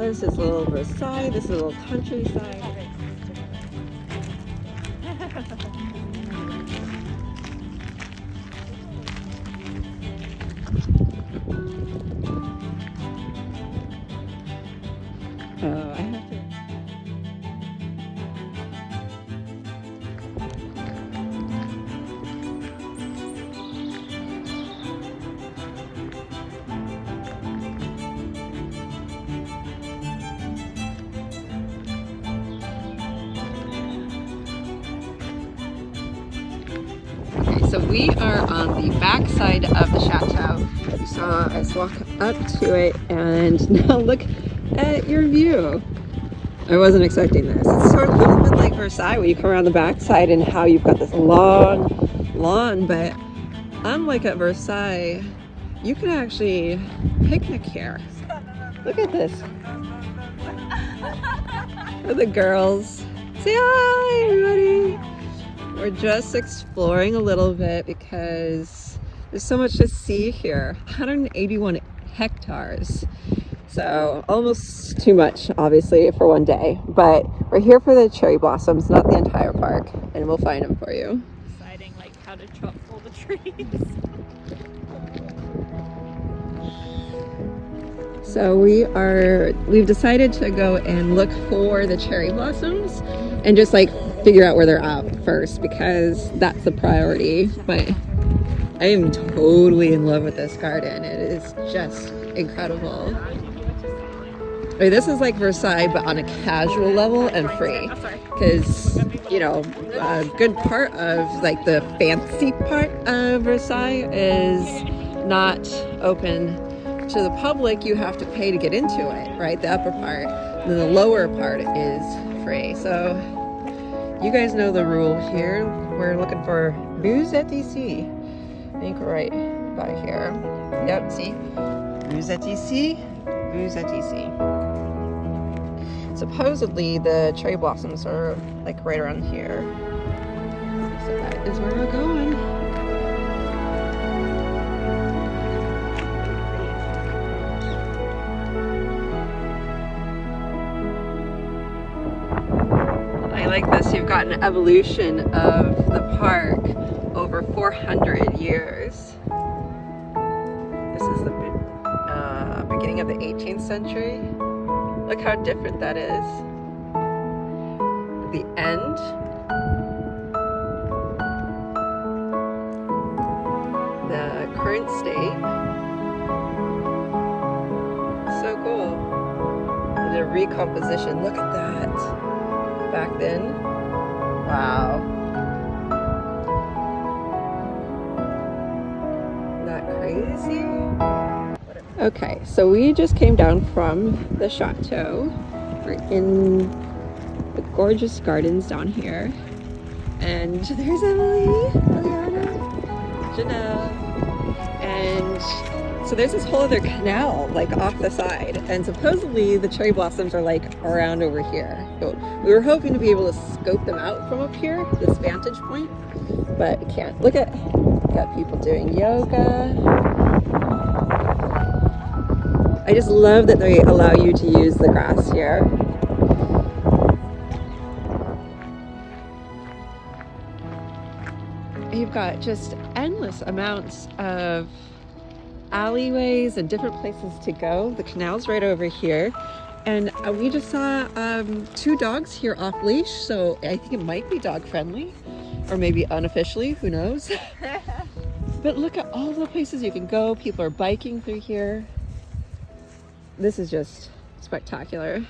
Oh, this is a little Versailles. This is a little countryside. Oh, I have to. So we are on the back side of the chateau. You saw us walk up to it, and now look at your view. I wasn't expecting this. It's sort of a little bit like Versailles when you come around the back side and how you've got this long lawn, but unlike at Versailles, you can actually picnic here. Look at this. For the girls. Say hi, everybody. We're just exploring a little bit because there's so much to see here. 181 hectares. So almost too much, obviously, for one day. But we're here for the cherry blossoms, not the entire park. And we'll find them for you. Deciding like how to chop all the trees. So we've decided to go and look for the cherry blossoms and just like figure out where they're at first, because that's the priority. But I am totally in love with this garden. It is just incredible. I mean, this is like Versailles, but on a casual level and free, because you know, a good part of like the fancy part of Versailles is not open to the public. You have to pay to get into it, right? The upper part. And then the lower part is free. So you guys know the rule here. We're looking for Musée ici. I think we're right by here. Yep, see? Musée ici, Musée ici. Supposedly the cherry blossoms are like right around here. So that is where we're going. I like this. You've got an evolution of the park over 400 years. This is the beginning of the 18th century. Look how different that is. The end. The current state. So cool. The recomposition. Look at that. Back then. Wow. Isn't that crazy? Okay, so we just came down from the chateau. We're in the gorgeous gardens down here. And there's Emily, Eliana, Janelle. And so there's this whole other canal like off the side. And supposedly the cherry blossoms are like around over here. So we were hoping to be able to scope them out from up here, this vantage point, but we can't. Look at, got people doing yoga. I just love that they allow you to use the grass here. You've got just endless amounts of alleyways and different places to go. The canal's right over here. And we just saw 2 dogs here off leash, so I think it might be dog friendly, or maybe unofficially, who knows. But look at all the places you can go. People are biking through here. This is just spectacular.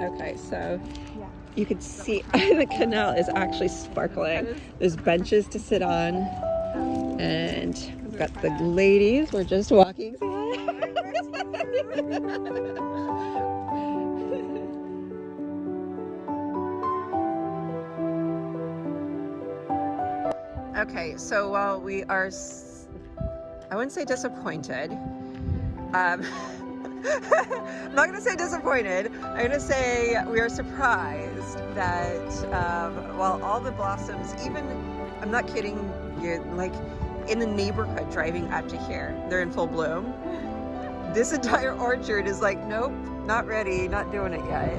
Okay, so you can see the canal is actually sparkling. There's benches to sit on, and we've got the ladies. We're just walking. Okay, so while we are, I wouldn't say disappointed. I'm not going to say disappointed. I'm going to say we are surprised that while all the blossoms, even, I'm not kidding, you like in the neighborhood driving up to here. They're in full bloom. This entire orchard is like, nope, not ready, not doing it yet.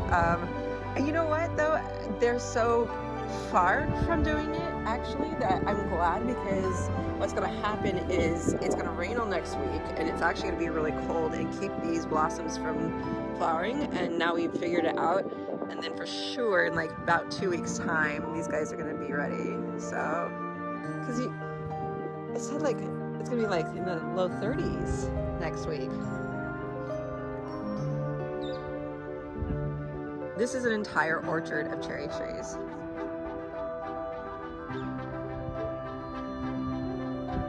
And you know what though? They're so far from doing it actually that I'm glad, because what's gonna happen is it's gonna rain all next week and it's actually gonna be really cold and keep these blossoms from flowering. And now we've figured it out. And then for sure in like about 2 weeks time, these guys are gonna be ready. So, cause it said like, it's gonna be like in the low 30s next week. This is an entire orchard of cherry trees.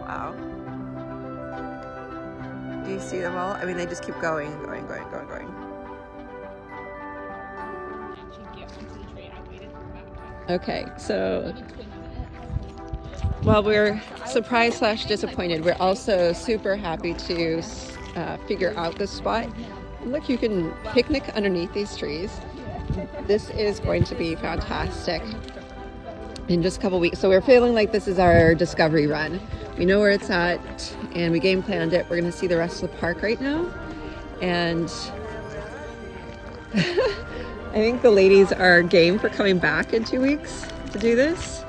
Wow. Do you see them all? I mean, they just keep going. Okay, so while we're surprised / disappointed, we're also super happy to figure out this spot. Look, you can picnic underneath these trees. This is going to be fantastic in just a couple weeks. So we're feeling like this is our discovery run. We know where it's at and we game planned it. We're going to see the rest of the park right now. And I think the ladies are game for coming back in 2 weeks to do this.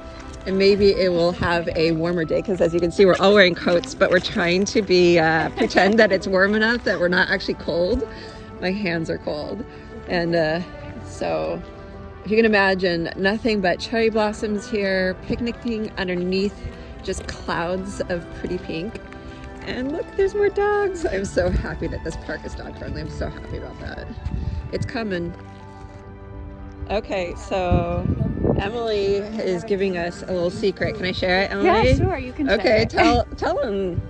And maybe it will have a warmer day, because as you can see, we're all wearing coats, but we're trying to be pretend that it's warm enough that we're not actually cold. My hands are cold. And so if you can imagine, nothing but cherry blossoms here, picnicking underneath just clouds of pretty pink. And look, there's more dogs. I'm so happy that this park is dog friendly. I'm so happy about that. It's coming. Okay, so Emily is giving us a little secret. Can I share it, Emily? Yeah, sure, you can share Okay, it. tell them.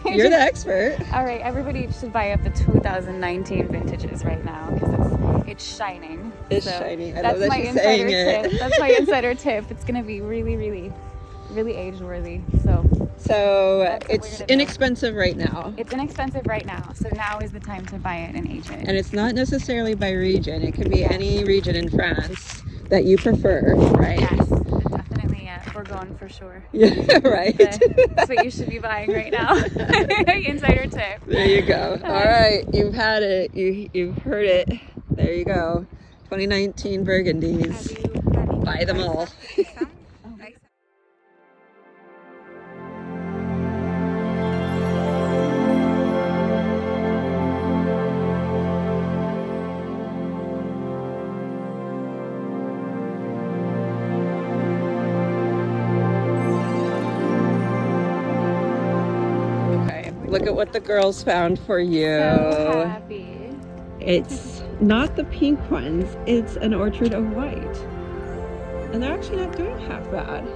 You're the expert. All right, everybody should buy up the 2019 vintages right now, because it's shining. It's So shining. I that's love that my she's saying insider it. tip. That's my insider tip. It's going to be really, really, really age worthy. So it's inexpensive right now. It's inexpensive right now, so now is the time to buy it and age it. And it's not necessarily by region. It can be any region in France that you prefer, right? Yes, definitely Bourgogne for sure. Yeah, right. That's what you should be buying right now. Insider tip. There you go. All right, you've had it. You've heard it. There you go. 2019 Burgundies. Buy them all. Look at what the girls found for you. So happy. It's not the pink ones, it's an orchard of white. And they're actually not doing half bad.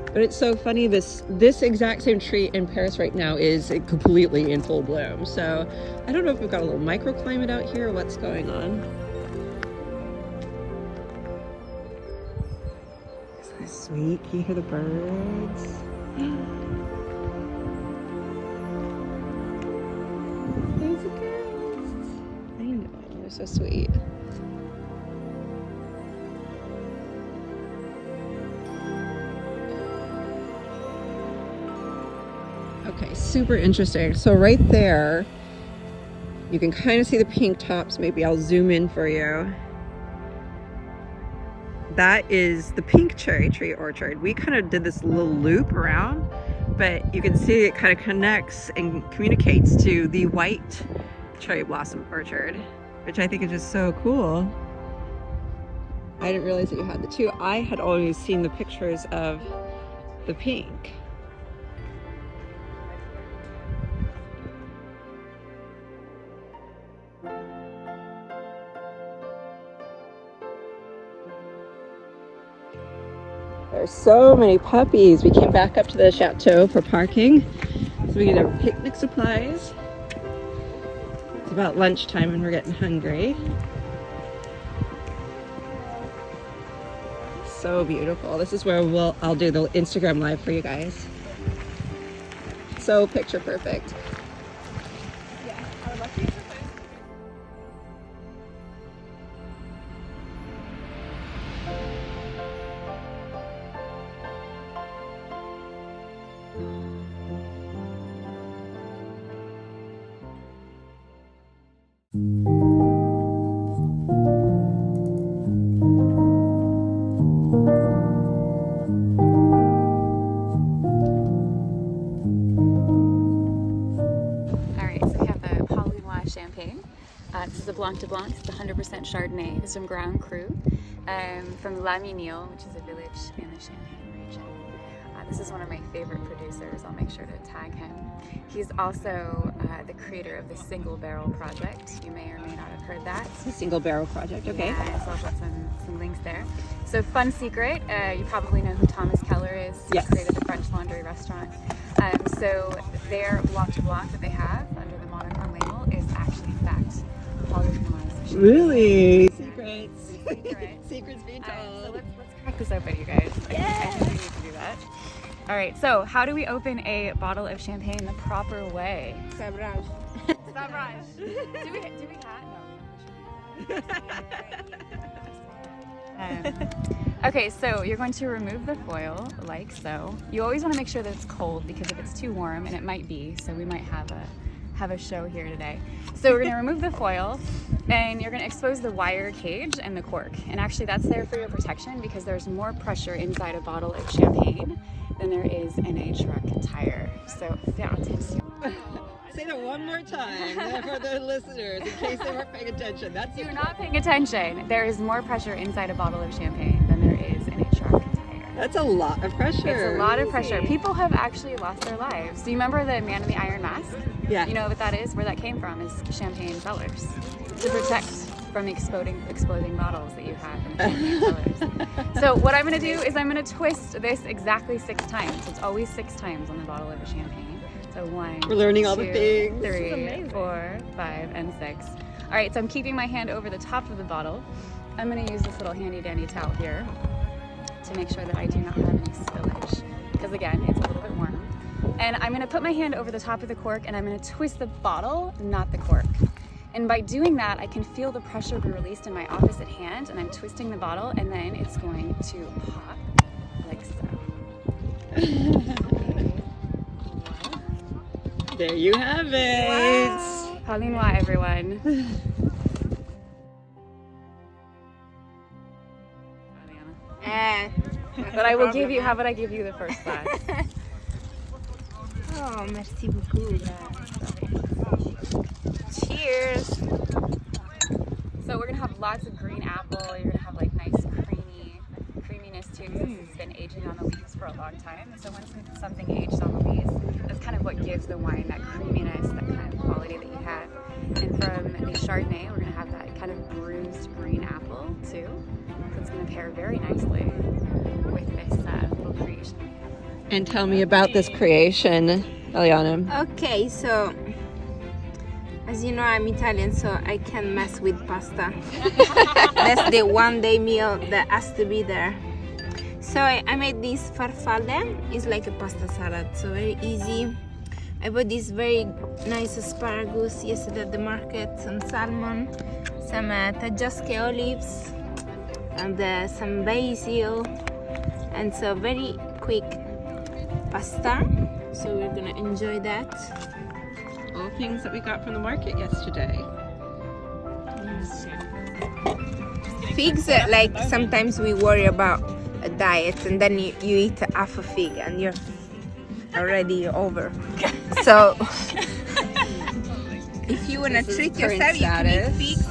But it's so funny, this exact same tree in Paris right now is completely in full bloom. So I don't know if we've got a little microclimate out here or what's going on. Isn't that sweet? Can you hear the birds? There's the girls. I know, they're so sweet. Okay, super interesting. So right there, you can kind of see the pink tops. Maybe I'll zoom in for you. That is the pink cherry tree orchard. We kind of did this little loop around, but you can see it kind of connects and communicates to the white cherry blossom orchard, which I think is just so cool. I didn't realize that you had the two. I had always seen the pictures of the pink. There's so many puppies. We came back up to the chateau for parking, so we get our picnic supplies. It's about lunchtime and we're getting hungry. So beautiful. This is where I'll do the Instagram live for you guys. So picture perfect. Yeah, I would love to use the This is a Blanc de Blanc. It's 100% Chardonnay. It's from Ground Cru, from La Minille, which is a village in the Champagne region. This is one of my favorite producers. I'll make sure to tag him. He's also the creator of the Single Barrel Project. You may or may not have heard that. The Single Barrel Project, okay. Yeah, so I'll put some links there. So fun secret, you probably know who Thomas Keller is. Yes. He created the French Laundry restaurant. So their Blanc de Blanc that they have under the monochrome label is actually, in fact, polychromized. Really? Secrets. Secrets being So told. let's crack this open, you guys. I think we need to do that. All right, so how do we open a bottle of champagne the proper way? Sabrage. Sabrage. Do we okay, so you're going to remove the foil like so. You always want to make sure that it's cold, because if it's too warm, and it might be, so we might have a show here today. So we're going to remove the foil, and you're going to expose the wire cage and the cork. And actually that's there for your protection, because there's more pressure inside a bottle of champagne than there is in a truck tire. So fais attention. Say that one more time for the listeners, in case they weren't paying attention. That's You're not paying attention. There is more pressure inside a bottle of champagne than there is in a truck tire. That's a lot of pressure. It's a lot of pressure. People have actually lost their lives. Do you remember the man in the iron mask? Yeah. You know what that is? Where that came from is champagne cellars, to protect from exploding bottles that you have in champagne cellars. So what I'm going to do is I'm going to twist this exactly 6 times. It's always 6 times on the bottle of a champagne. So 1, We're learning all the 2, things. 3, 4, 5, and 6. All right, so I'm keeping my hand over the top of the bottle. I'm going to use this little handy dandy towel here to make sure that I do not have any spillage, because again, it's a little bit warm. And I'm going to put my hand over the top of the cork, and I'm going to twist the bottle, not the cork. And by doing that, I can feel the pressure be released in my opposite hand, and I'm twisting the bottle, and then it's going to pop like so. There you have it. Wow. Halinois, everyone. But I will give you, how about I give you the first glass? Oh, merci beaucoup. Cheers. So we're gonna have lots of green apple. You're gonna have like nice creaminess too, because this has been aging on the leaves for a long time. So when something aged on the leaves, that's kind of what gives the wine that creaminess, that kind of quality that you have. And from the Chardonnay, we're gonna have that kind of bruised green apple too. So it's gonna pair very nicely with this little creation. And tell me about this creation, Eliana. Okay, so as you know, I'm Italian, so I can mess with pasta. That's the one-day meal that has to be there. So I made this farfalle. It's like a pasta salad, so very easy. I bought this very nice asparagus yesterday at the market, some salmon, some Tajasque olives, and some basil, and so very quick pasta. So we're gonna enjoy that. All things that we got from the market yesterday. Figs, like sometimes we worry about a diet and then you eat half a fig and you're already over. So if you wanna treat yourself, you can eat figs.